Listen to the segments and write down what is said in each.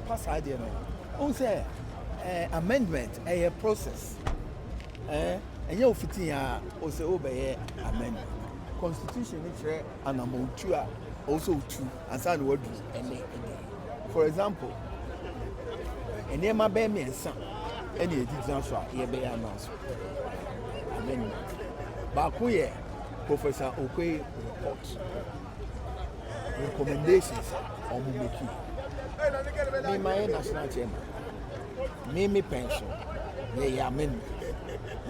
pass idea no. On say amendment a process. And you fitting or say obey amendment. Constitution is an amount to also two and sign word any. For example, and near my baby and son, any disaster, ye be announced. Amendment. Bakuye, Professor Okwe report. Recommendations on Mumiki. Me, my national chairman. Me pension. Ye amendment.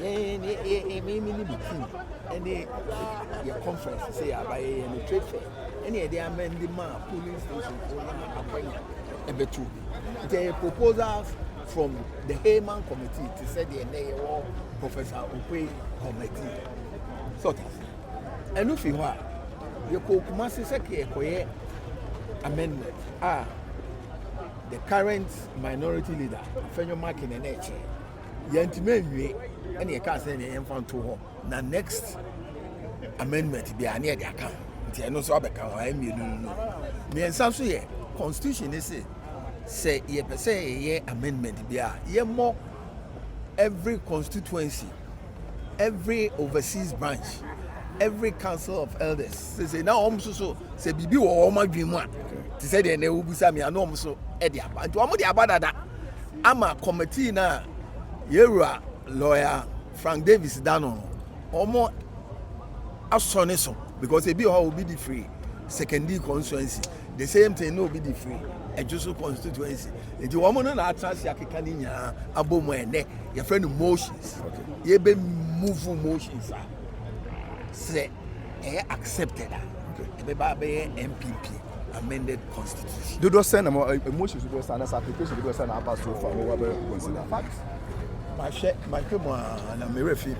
Ye me between any conference say by any trade fair. Any they amend the man police station for a betu. The proposals from the Heyman committee to say the NAO Professor Okwe committee. Sort of. And if you are you could say amendment. The current minority leader, Fenyo Mark in the nature. Yantimen and you can't say any infant to home. The next amendment be near the account. I know so I become me and some say constitution is say ye per se ye amendment be ye more every constituency, every overseas branch, every council of elders. Say now so say bibi wo ma dwem a to say the na ubusa me ano so e dia ba nti omo dia badada ama committee na yewura lawyer Frank Davis dano omo asone so because e be how will be the free secondary constituency the same thing no be the free ejuso constituency nti omo no na atransi akeka ni nya abomo ene your friend motions ye be move motions say accepted NPP amended constitution. Do those send emotions to those applications to those send about so far? What consider? My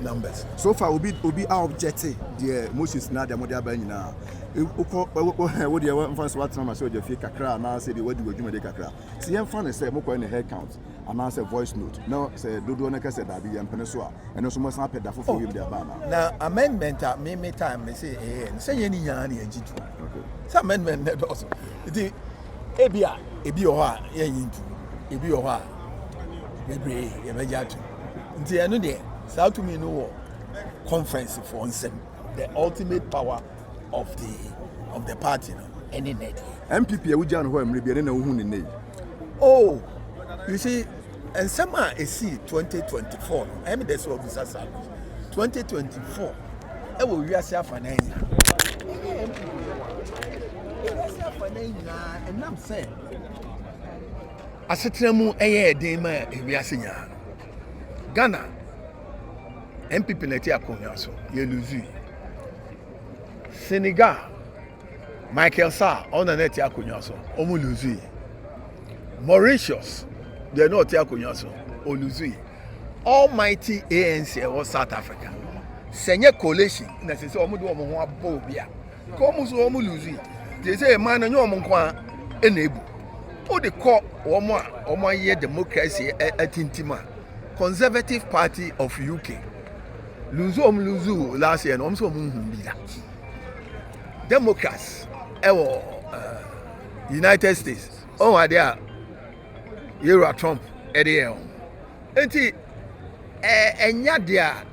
numbers. So far, will be our objective. The motions now the modern buying now. What do you want? What time I saw your fake kakra now say the what do you do kakra? See, I'm fun say more in the head count and now say voice note. Now say do neka say that be peninsula and also must happen that for you there now amendment at me time they say any yani and jitu. Okay. Some amendment also. The ebia oha yintu ebi oha bebre ye majatu. Nti eno de sa to me no conference for onsem the ultimate power of the party no any net MPP e wuja no ho amre bi na wo hu ne. Oh, you see and some are see 2024 no I mean that's what we say 2024 e wo wi ase afana nya and I'm saying asetremu eye den ma e wi ase nya Ghana MPP neti akonya so ye lose Senegal Michael Sarr on neti akonya so omu lose Mauritius they not akonya so o lose Almighty ANC or South Africa senye coalition na se omu do omu ho abo bia ko omu so omu lose they say man na omu kwa enebu o de call omu ye democracy atintima Conservative Party of UK. Luzu last year, and also Democrats, United States. Oh, are there? You're Trump, Eddie. And Yadia,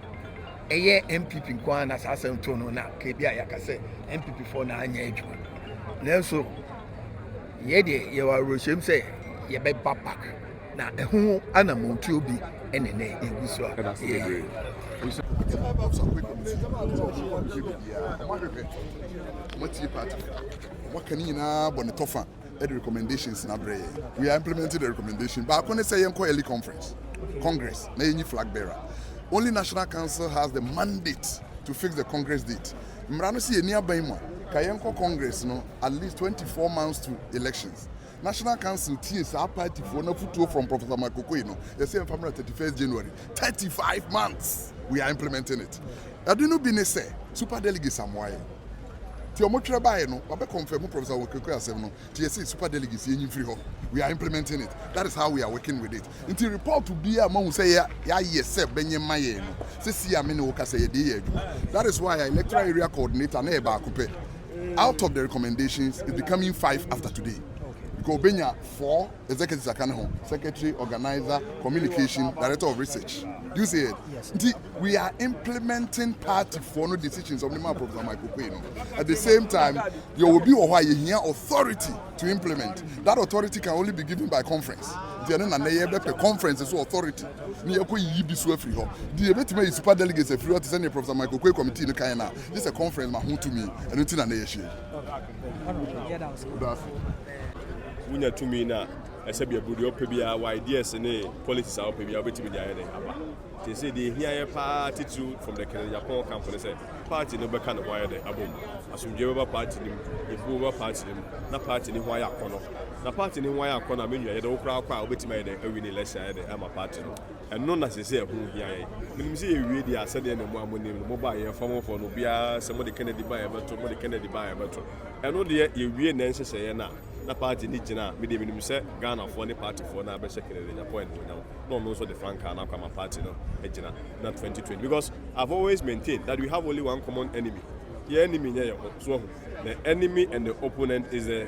a year MPP Kwan as I said, Tono na KBI, I say MPP for 9 years. Nelson, Yedi, you are Roshim say, you bet back. Now, who animal to be any name in this one. What can you now bonitofa? The recommendations na bre. We are implementing the recommendation. But when they say early conference, Congress, na any flag bearer. Only National Council has the mandate to fix the Congress date. Mrano si eni abaimo. Kayenko Congress no at least 24 months to elections. National Council TS our party for no photo from Professor Makoko, they say from 31st January. 35 months we are implementing it. I do not be say super delegates somewhere. Tiomotra by no, I confirm Professor Makoko as no. TS super delegates in free home. We are implementing it. That is how we are working with it. Until report to be among say yes, Benye Maye no. Say amene woka say dey. That is why electoral area coordinator na eba akupe. Out of the recommendations, it's becoming 5 after today. Because Benya 4 executives are home, secretary, organizer, communication, director of research. Do you see it? Yes. We are implementing party for no decisions of the man Professor Michael Quinn. At the same time, there will be a authority to implement. That authority can only be given by conference. The conference is authority. The super delegates a free to send Professor Michael Quinn committee in Kayana. This is a conference to me and it's in an issue. Wunya to me now. I said, be a good opebia, why ideas and politics are opebia, waiting with the idea. They say they hear party to from the Japan company say party no kind of wire the album. As we give over party, if we over party, na party ni wire corner. Na party ni wire corner, mean you don't crowd, waiting by the winning election, I'm a party. And none as they say, who here. When you see a really are sending the mobile form for Nubia, somebody Kennedy buy a battle, somebody Kennedy buy a battle. And all the you really necessary now. Na party ni jina me de minimum say Ghana for any party for na be secretary the point now no know so the frank and come party no jina na 2020 because I've always maintained that we have only one common enemy. The enemy so the enemy and the opponent is the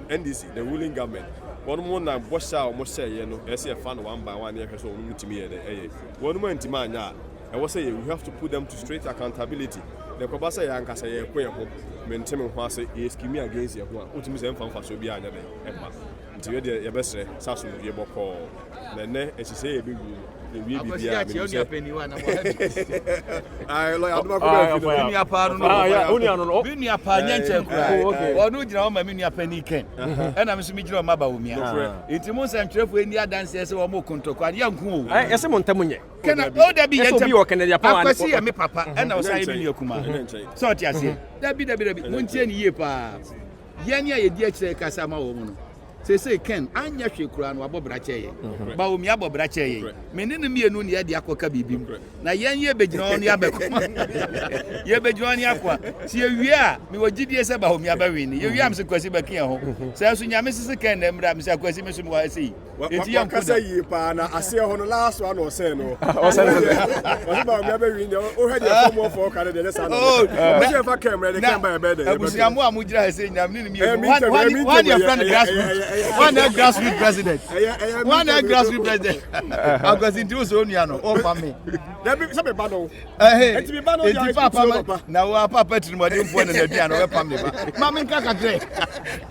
NDC, the ruling government. One more na bosha or moshe you know I say fan one by one year so ntimi e one more ntima anya I was say we have to put them to straight accountability. The Kobasa Yankasa Yankwe, maintain who say is scheming against your one, ultimately, and from Faso Bia, until your best Sasu Yaboko. Then, as you say, the real penny one. I like Minia Pan, or no drama, Minia Penny Ken, and I'm Smith Mabawumia. It's most and trip when you dancers or more control, young cool. I am Montamunia. Can I go there be a Canadian Papa? See a me papa, and I was saying your command. So I say, that be the 1 year pa. Yanya, a dear Casama woman. Say Ken, Anya Shikuran, Wabo Brache, Baumiabo Brache, Menini and Nunia Diacoca Bibim. Na Yanya Bejon Yabek, Yabejon Yakwa. See, we are, we were GDS about Yabarini. You yam sequessiba Kiaho. Says when Mrs. Ken, and Rams Aquasimation was see. It's young Casa Pana, I see on the last one or say no. What about Yabarini or had more for Canada? Oh, if I came ready, come by a bed. I was Yamua Mudra saying, I'm needing one your friend grassroots. One grassroots president. One grassroots president. I was into Zoniano, or for me. There be some battle. Now, our papa to my point and the piano, family. Mamma Cacatre.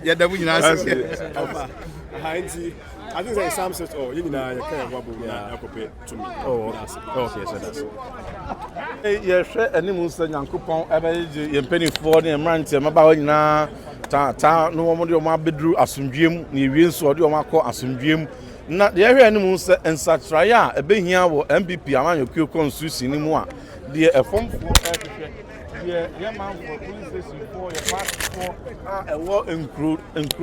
Yet the winner. I think there's some sort of you know, you can't to me. Oh, okay, so that's yes, and Musa Yankupon, ever penny for the Mantia, Mabawina, Ta, no one of my bedroom, Asumjim, Nivian Sword, Marco, Asumjim. Not the area animals and such raya, a big here or NPP, among your Q Susi anymore. The form for yeah, man for police station for your passport. A war include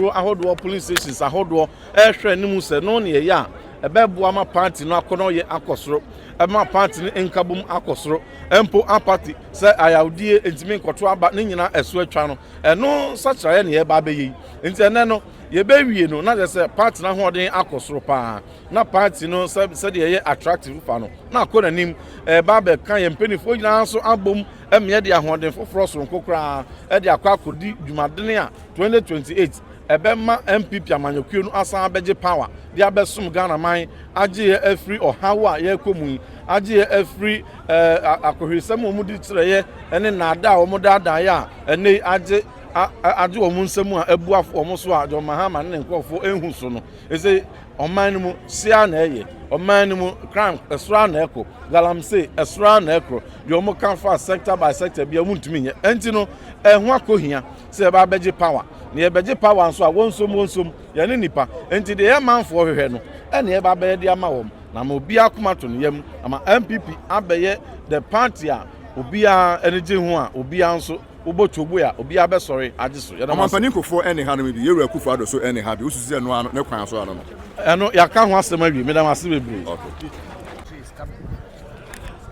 a hot war police stations, a hot war, air train, no near ya. A Babuama party, no Konoye Akosro, a my party in Kabum Akosro, Empo Apati, say I have dear intimate Kotua, but Nina a sweat channel, and no such a any baby. Internano, ye baby, you know, not as a partner holding Akosro pa, not party, no, said ye attractive fano, not calling him a barber can penny for you answer album. Media holding for frost from Kokra, Edia Kwakudi, Jumadenia, 2028. Ebema NPP Amanyokunu Asa Beje Power. The Abesum Ghana Mine, Aji free or Hawa Yekomu, Aji free Akohisamo Mudi Treye, and then Nada or Modaya, and they Aji Omunsemu, Ebuaf or Moswa, John Mahaman, and call for Enhusono. Is a Omanimu Siane, Omanimu Crank, a Sran Echo, Galamse, a Sran Echo, Yomo Canfa sector by sector be a Muntumina, Entino, and Wako here, say about Beje Power. Near Beje Power, and so I won't some Yaninipa, and to the air man for her, and near Babedia Mawam, Namobia Kumatun, Yem, ama NPP, Abaye, the party, Ubia, energy one, Ubia, so. Ubo Chubuya, Ubia Besori, Adisu. I'm a panic for any hand with you, Kufado, so any happy, which is no one, no crown, so I don't know. I know you can't want to maybe, Madam Asibi. Okay.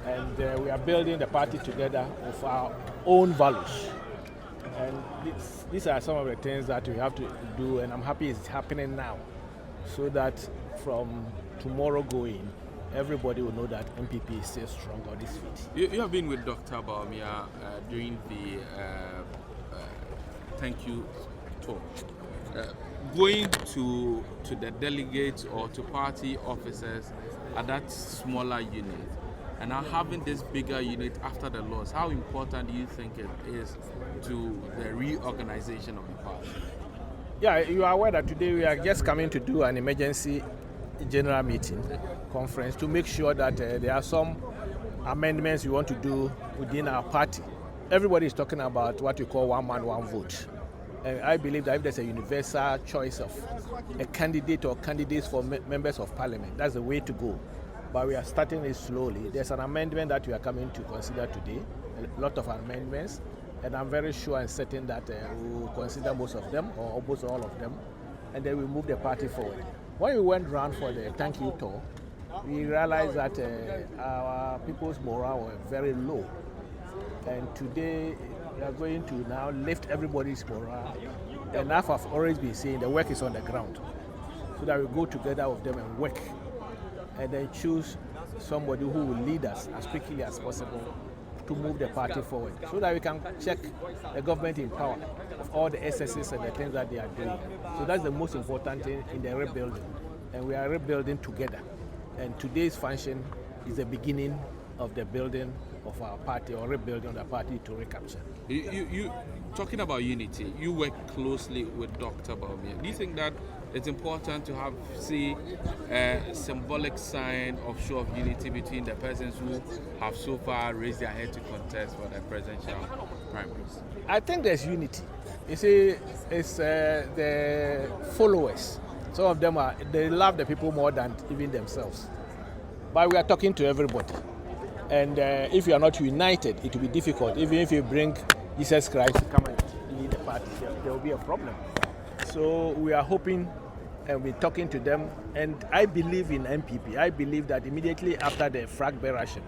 And we are building the party together of our own values. And these are some of the things that we have to do, and I'm happy it's happening now, so that from tomorrow going, everybody will know that NPP is still strong on this feet. You have been with Dr. Bawumia during the thank you talk. going to the delegates or to party officers at that smaller unit and now having this bigger unit after the loss, how important do you think it is to the reorganization of the party? Yeah, you are aware that today we are just coming to do an emergency general meeting conference to make sure that there are some amendments we want to do within our party. Everybody is talking about what we call one man, one vote. And I believe that if there's a universal choice of a candidate or candidates for members of parliament, that's the way to go. But we are starting it slowly. There's an amendment that we are coming to consider today, a lot of amendments, and I'm very sure and certain that we will consider most of them or almost all of them, and then we move the party forward. When we went round for the thank you tour, we realized that our people's morale were very low. And today we are going to now lift everybody's morale. And as I've always been saying, the work is on the ground. So that we go together with them and work. And then choose somebody who will lead us as quickly as possible to move the party forward. So that we can check the government in power of all the excesses and the things that they are doing. So that's the most important thing in the rebuilding. And we are rebuilding together. And today's function is the beginning of the building of our party or rebuilding the party to recapture. You talking about unity, you work closely with Dr. Bawumia. Do you think that it's important to have, say, a symbolic sign of show of unity between the persons who have so far raised their head to contest for the presidential primaries? I think there's unity. You see, it's the followers. Some of them they love the people more than even themselves. But we are talking to everybody. And if you are not united, it will be difficult. Even if you bring Jesus Christ to come and lead the party, there will be a problem. So we are hoping and we're talking to them. And I believe in NPP. I believe that immediately after the flag bearership,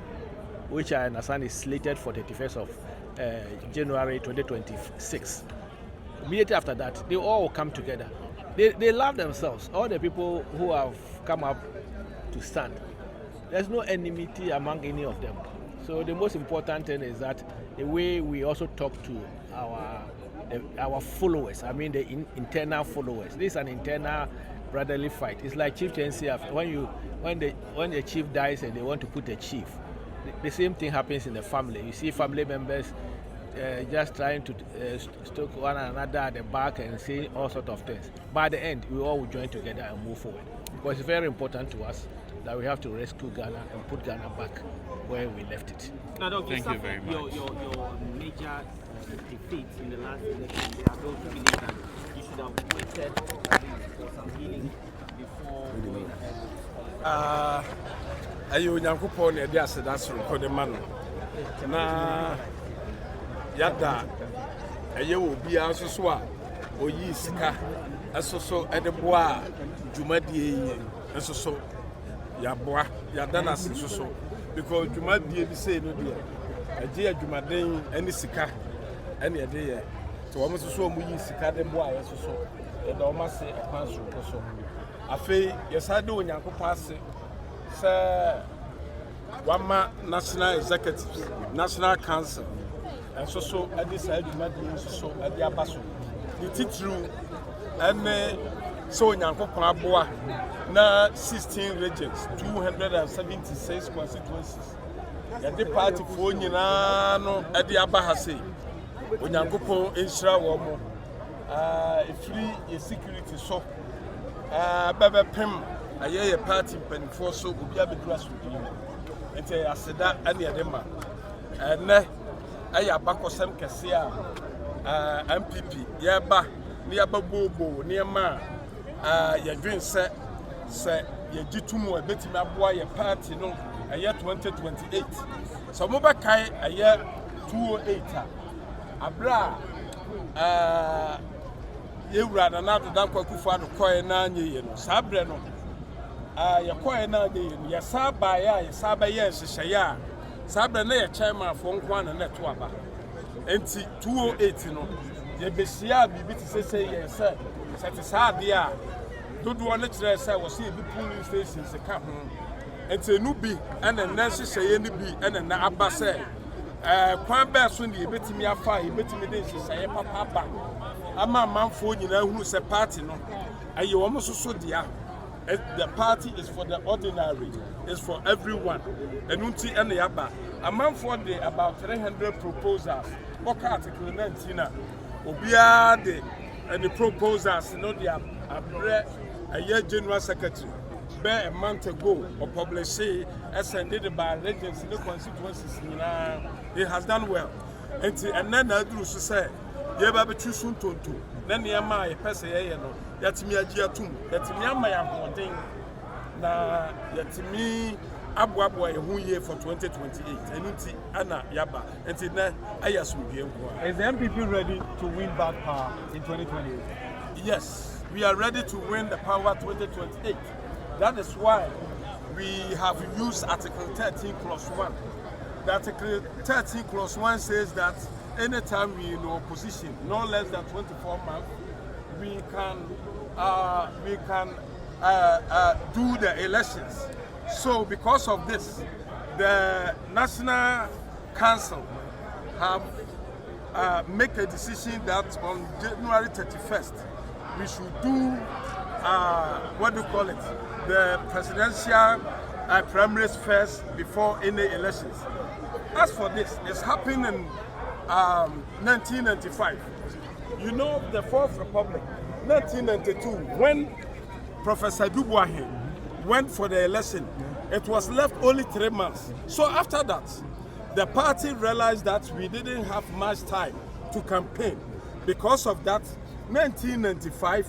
which I understand is slated for the 31st of January 2026, immediately after that, they all will come together. They love themselves, all the people who have come up to stand. There's no enmity among any of them. So the most important thing is that the way we also talk to our followers, I mean the internal followers. This is an internal brotherly fight. It's like chieftaincy. When the chief dies and they want to put a chief, the same thing happens in the family. You see family members just trying to stoke one another at the back and say all sorts of things. By the end, we all will join together and move forward. Because it's very important to us that we have to rescue Ghana and put Ghana back where we left it. Now, Thank you very much. Your major defeat in the last election, there are those who believe that you should have waited for some healing before going ahead. Ayo Nyankopɔn na ɛde aseda soro kɔde ma no na yada ɛyɛ obiara nso so a oyi sika ɛso so ɛde boa dwumadie yi nso so yaboa yada na nso so because dwumadie bi sei no deɛ ɛgye adwumaden ɛne sika ɛne ɛde yɛ to wɔn nso so wɔn yi sika de boa yɛ so so ɛda wɔn ase ɛkwan so so afei yɛsa de Onyankopɔn ase sɛ wama national executives national council ɛnso so ɛde saa dwumadie nso so ɛde aba so ne titiriw ɛne sɛ Onyankopɔn aboa na 16 regions 276 constituencies yɛde party foɔ nyinaa no ɛde aba ha sei Onyankopɔn nhyira wɔn mo ɛfiri yɛ security so bɛbɛpem ayɛ yɛ party mpanimfoɔ so obi abɛduru asodie mu nti aseda ɛne yɛde ma ɛnɛ ɛyɛ abakɔsɛm kɛse a NPP yɛba ne yɛbɛboobo nneɛma a yɛdwen sɛ yɛgye to mu a ɛbɛtumi aboa yɛ party no ɛyɛ 2028 sɛ mobɛkae ɛyɛ 208 a aberɛ a yɛwura Nana Addo Dankwa Akufo-Addo kɔɛ na anyɛ yɛ no saa berɛ no yɛkɔɛ na anyɛ yɛ no yɛsaa baeɛ a yɛsaa bɛyɛ nhyehyɛeɛ a saa berɛ na yɛ chairmanfoɔ nko ana na ɛto aba enti 208 no yɛbɛhyia a biribi te sɛ yɛn sɛ te saa adeɛ a dodoɔ no kyerɛ sɛ wɔ sɛ yɛbi polling stations ka ho enti ɛnu bi ɛna nnɛ nhyehyɛeɛ no bi ɛna nna aba sɛ kwan bɛɛ so ne yɛbɛtumi afa a yɛbɛtumi de nhyehyɛeɛ papa aba ama manfo nyina hu se party no aye wo so dia. The party is for the ordinary, it's for everyone. Enunti ene yaba. Amanfo de about 300 proposals. Oka article 19 obia de the proposals no they abre a General Secretary a month ago or published sended by regions in the constituencies. It has done well. And then I do say, you have a too soon to do. Then the Yama, a person, that's me a Giatum, that's me a Maya thing. Now, that's me. Abwabwa who year for 2028. Enuti Anna Yaba. And then I assume is the NPP ready to win back power in 2028? Yes, we are ready to win the power 2028. That is why we have used Article 13 Clause 1. The Article 13 Clause 1 says that anytime we in opposition, no less than 24 months, we can do the elections. So because of this, the National Council have make a decision that on January 31st, we should do, what do you call it, the presidential primaries first before any elections. As for this, it's happened in 1995. You know, the Fourth Republic, 1992, when Professor Dubois went for the election, it was left only 3 months. So after that, the party realized that we didn't have much time to campaign. Because of that, 1995,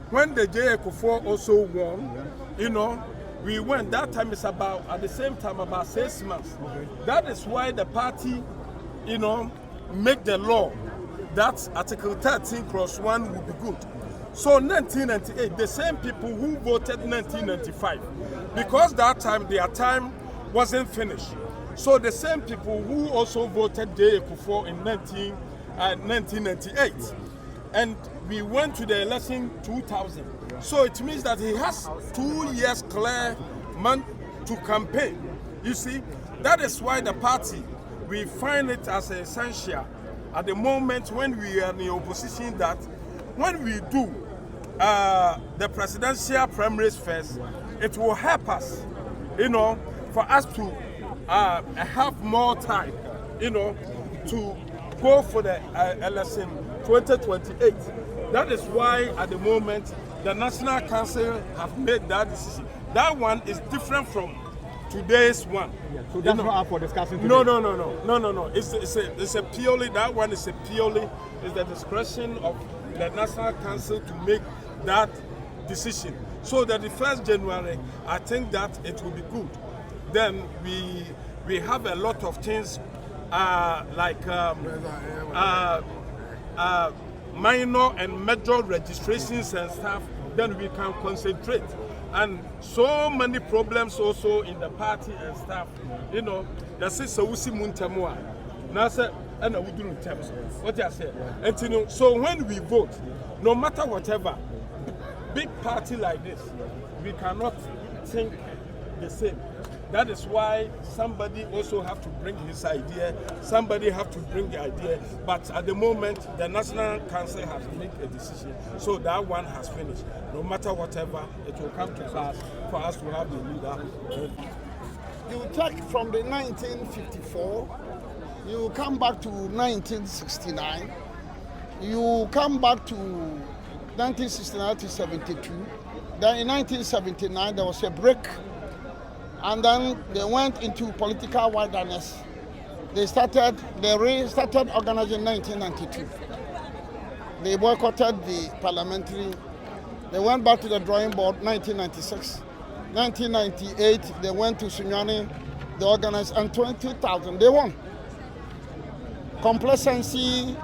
when the J.A.K.4 also won, you know, we went, that time is about, at the same time, about 6 months. Okay. That is why the party, you know, make the law that Article 13 Clause 1 would be good. So 1998, the same people who voted 1995, because that time their time wasn't finished. So the same people who also voted J.A.K.4 in 1998, and we went to the election 2000. So it means that he has 2 years clear month to campaign. You see, that is why the party, we find it as essential at the moment when we are in the opposition that when we do the presidential primaries first, it will help us, you know, for us to have more time, you know, to go for the election 2028. That is why at the moment the National Council have made that decision. That one is different from today's one. Yeah, so that's not up for discussion today. No. It's a purely, that one is a purely, is the discretion of the National Council to make that decision. So that the 1st January, I think that it will be good. Then we have a lot of things like minor and major registrations and stuff. Then we can concentrate. And so many problems also in the party and stuff. You know, that's it. So we see Muntamua. Now say, and we do in terms. What I say. And you know, so when we vote, no matter whatever, big party like this, we cannot think the same. That is why somebody also have to bring his idea, somebody have to bring the idea, but at the moment, the National Council has made a decision, so that one has finished. No matter whatever, it will come to pass for us to have the leader. You take from the 1954, you come back to 1969, you come back to 1969 to 72, then in 1979 there was a break. And then they went into political wilderness. They restarted organizing in 1992. They boycotted the parliamentary. They went back to the drawing board 1996. 1998, they went to Sunyani, they organized, and 2000, they won. Complacency,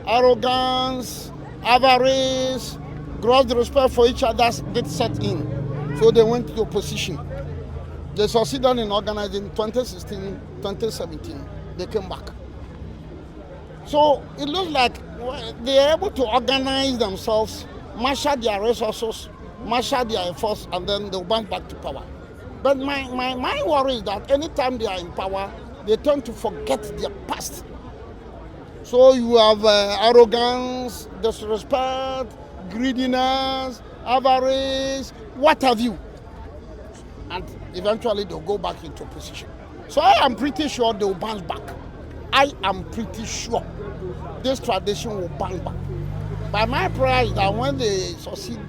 arrogance, avarice, gross disrespect for each other did set in. So they went to opposition. They succeeded in organizing 2016, 2017. They came back. So it looks like they are able to organize themselves, marshal their resources, marshal their efforts, and then they'll bounce back to power. But my worry is that anytime they are in power, they tend to forget their past. So you have arrogance, disrespect, greediness, avarice, what have you. And eventually they'll go back into position. So I am pretty sure they'll bounce back. I am pretty sure this tradition will bounce back. But my prayer is that when they succeed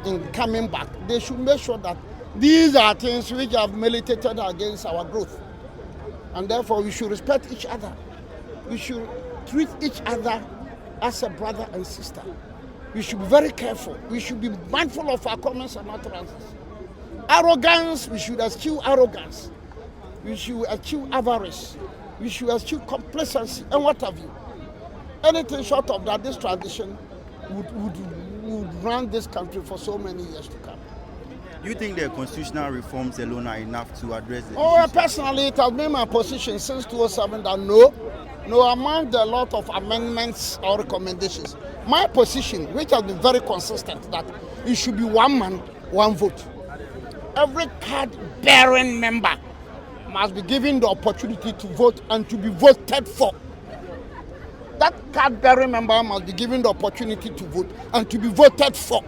in coming back, they should make sure that these are things which have militated against our growth. And therefore we should respect each other. We should treat each other as a brother and sister. We should be very careful. We should be mindful of our comments and utterances. Arrogance, we should eschew arrogance. We should eschew avarice. We should eschew complacency and what have you. Anything short of that, this tradition would run this country for so many years to come. Do you think the constitutional reforms alone are enough to address the issues? Personally, it has been my position since 2007 that no among the lot of amendments or recommendations, my position, which has been very consistent, that it should be one man, one vote. Every card-bearing member must be given the opportunity to vote and to be voted for. That card-bearing member must be given the opportunity to vote and to be voted for.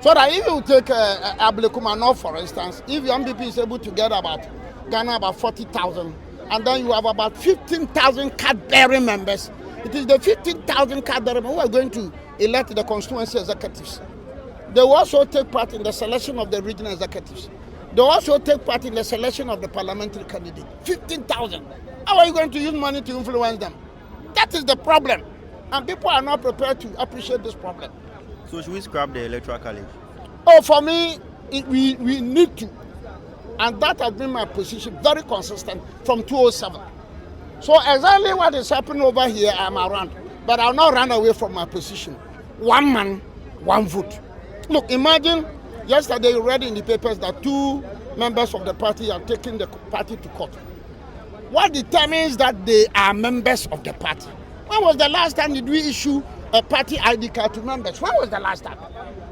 So that if you take Ablekuma, for instance, if the NPP is able to get about 40,000, and then you have about 15,000 card-bearing members, it is the 15,000 card-bearing members who are going to elect the constituency executives. They will also take part in the selection of the regional executives. They will also take part in the selection of the parliamentary candidate. 15,000. How are you going to use money to influence them? That is the problem. And people are not prepared to appreciate this problem. So should we scrap the electoral college? Oh, for me, we need to. And that has been my position, very consistent from 2007. So exactly what is happening over here, I'm around. But I'll not run away from my position. One man, one vote. Look, imagine yesterday you read in the papers that 2 members of the party are taking the party to court. What determines that they are members of the party? When was the last time did we issue a party ID card to members? When was the last time?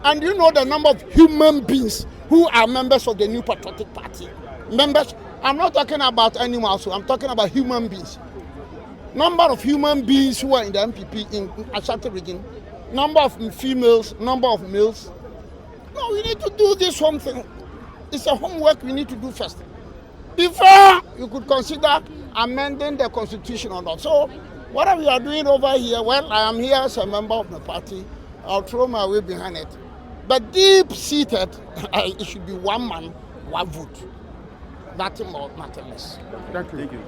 And you know the number of human beings who are members of the New Patriotic Party? Members, I'm not talking about animals, so I'm talking about human beings. Number of human beings who are in the NPP in Ashanti region, number of females, number of males. No, we need to do this home thing. It's a homework we need to do first, before you could consider amending the constitution or not. So whatever you are doing over here, well, I am here as a member of the party. I'll throw my weight behind it. But deep-seated, it should be one man, one vote. Nothing more, nothing less. Thank you. Thank you.